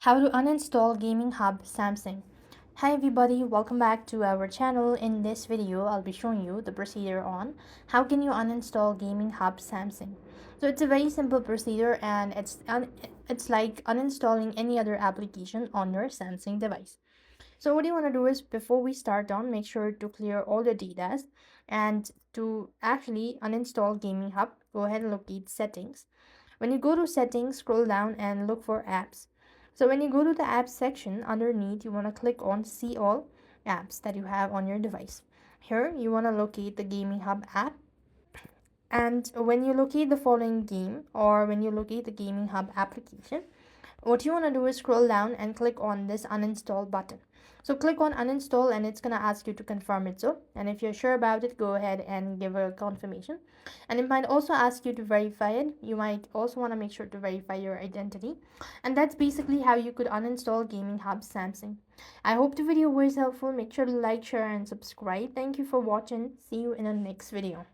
How to uninstall Gaming Hub Samsung. Hi everybody, welcome back to our channel. In this video, I'll be showing you the procedure on how can you uninstall Gaming Hub Samsung. So it's a very simple procedure and it's like uninstalling any other application on your Samsung device. So what you want to do is before we start on, make sure to clear all the data, and to actually uninstall Gaming Hub, go ahead and locate settings. When you go to settings, scroll down and look for apps. So when you go to the apps section, underneath you want to click on see all apps that you have on your device. Here you want to locate the Gaming Hub app, and when you locate the following game, or when you locate the Gaming Hub application, what you want to do is scroll down and click on this uninstall button. So click on uninstall and it's going to ask you to confirm it. So, and if you're sure about it, go ahead and give a confirmation. And it might also ask you to verify it. You might also want to make sure to verify your identity. And that's basically how you could uninstall Gaming Hub Samsung. I hope the video was helpful. Make sure to like, share and subscribe. Thank you for watching. See you in the next video.